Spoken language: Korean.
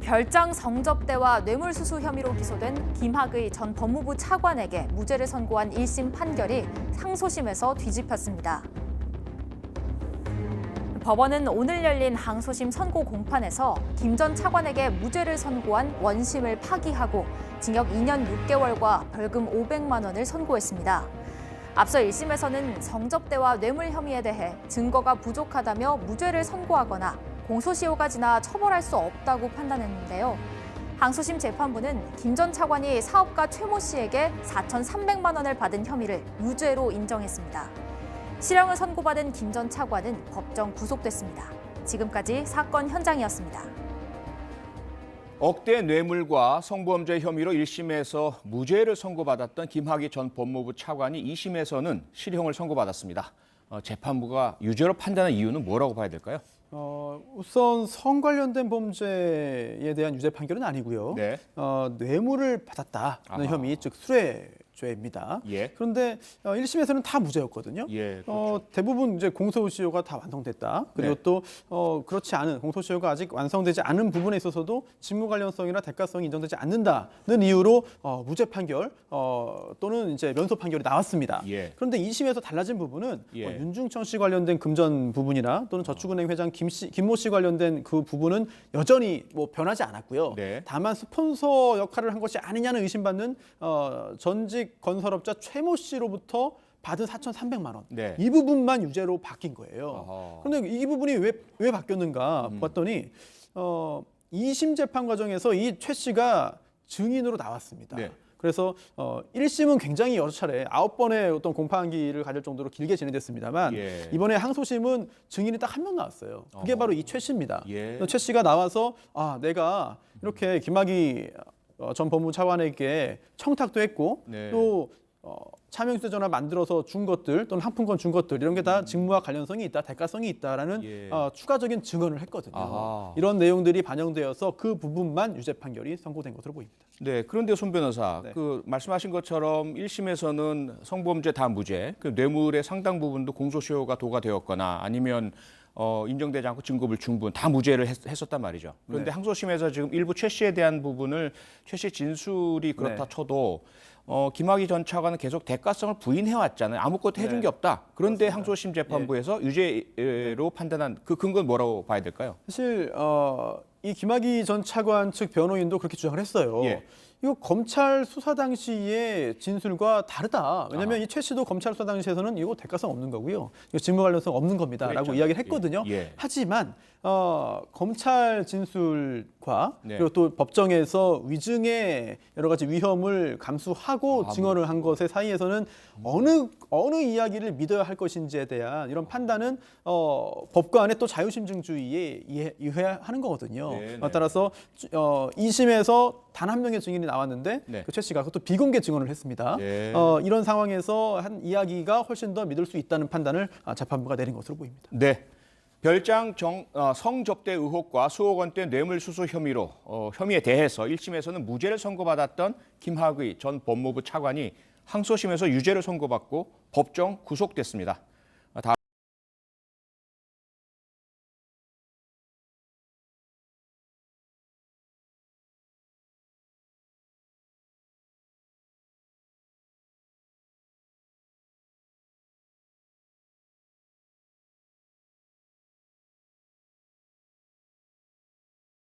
별장 성접대와 뇌물수수 혐의로 기소된 김학의 전 법무부 차관에게 무죄를 선고한 1심 판결이 항소심에서 뒤집혔습니다. 법원은 오늘 열린 항소심 선고 공판에서 김 전 차관에게 무죄를 선고한 원심을 파기하고 징역 2년 6개월과 벌금 500만 원을 선고했습니다. 앞서 1심에서는 성접대와 뇌물 혐의에 대해 증거가 부족하다며 무죄를 선고하거나 공소시효가 지나 처벌할 수 없다고 판단했는데요. 항소심 재판부는 김 전 차관이 사업가 최모 씨에게 4,300만 원을 받은 혐의를 유죄로 인정했습니다. 실형을 선고받은 김 전 차관은 법정 구속됐습니다. 지금까지 사건 현장이었습니다. 억대 뇌물과 성범죄 혐의로 1심에서 무죄를 선고받았던 김학의 전 법무부 차관이 2심에서는 실형을 선고받았습니다. 재판부가 유죄로 판단한 이유는 뭐라고 봐야 될까요? 우선 성 관련된 범죄에 대한 유죄 판결은 아니고요. 네. 뇌물을 받았다는 혐의, 즉 수뢰죄입니다. 예. 그런데 1심에서는 다 무죄였거든요. 예, 그렇죠. 대부분 이제 공소시효가 다 완성됐다. 그리고 네. 또 그렇지 않은 공소시효가 아직 완성되지 않은 부분에 있어서도 직무 관련성이나 대가성이 인정되지 않는다는 이유로 무죄 판결 또는 이제 면소 판결이 나왔습니다. 예. 그런데 2심에서 달라진 부분은 예. 윤중천 씨 관련된 금전 부분이나 또는 저축은행 회장 김모 씨 관련된 그 부분은 여전히 변하지 않았고요. 네. 다만 스폰서 역할을 한 것이 아니냐는 의심받는 전직 건설업자 최모 씨로부터 받은 4,300만 원. 네. 이 부분만 유죄로 바뀐 거예요. 어허. 그런데 이 부분이 왜 바뀌었는가 봤더니 2심 재판 과정에서 이 최 씨가 증인으로 나왔습니다. 네. 그래서 1심은 굉장히 여러 차례 9번의 어떤 공판기를 가질 정도로 길게 진행됐습니다만 예. 이번에 항소심은 증인이 딱 한 명 나왔어요. 그게 바로 이 최 씨입니다. 예. 최 씨가 나와서 내가 이렇게 김학의 전 법무부 차관에게 청탁도 했고 네. 또 차명휴대전화 만들어서 준 것들 또는 항품권 준 것들 이런 게 다 직무와 관련성이 있다, 대가성이 있다라는 예. 추가적인 증언을 했거든요. 아하. 이런 내용들이 반영되어서 그 부분만 유죄 판결이 선고된 것으로 보입니다. 네, 그런데 손 변호사, 네. 말씀하신 것처럼 1심에서는 성범죄 다 무죄, 뇌물의 상당 부분도 공소시효가 도과되었거나 아니면 인정되지 않고 증거물 충분 다 무죄를 했었단 말이죠. 그런데 네. 항소심에서 지금 일부 최 씨에 대한 부분을 최 씨 진술이 그렇다 네. 쳐도 김학의 전 차관은 계속 대가성을 부인해왔잖아요. 아무것도 해준 네. 게 없다. 그런데 그렇습니다. 항소심 재판부에서 유죄로 판단한 그 근거는 뭐라고 봐야 될까요? 사실 이 김학의 전 차관 측 변호인도 그렇게 주장을 했어요. 예. 이거 검찰 수사 당시의 진술과 다르다. 왜냐하면 이 최 씨도 검찰 수사 당시에서는 이거 대가성 없는 거고요. 이거 직무 관련성 없는 겁니다라고 그랬잖아요. 이야기를 했거든요. 예. 하지만 검찰 진술과 네. 그리고 또 법정에서 위증의 여러 가지 위험을 감수하고 증언을 한 것의 사이에서는 어느 이야기를 믿어야 할 것인지에 대한 이런 판단은 법관의 또 자유심증주의에 이해하는 거거든요. 네, 네. 따라서 2심에서 단 한 명의 증인이 나왔는데 네. 그 최 씨가 그것도 비공개 증언을 했습니다. 네. 이런 상황에서 한 이야기가 훨씬 더 믿을 수 있다는 판단을 재판부가 내린 것으로 보입니다. 네. 별장 성접대 의혹과 수억 원대 뇌물수수 혐의에 대해서 1심에서는 무죄를 선고받았던 김학의 전 법무부 차관이 항소심에서 유죄를 선고받고 법정 구속됐습니다.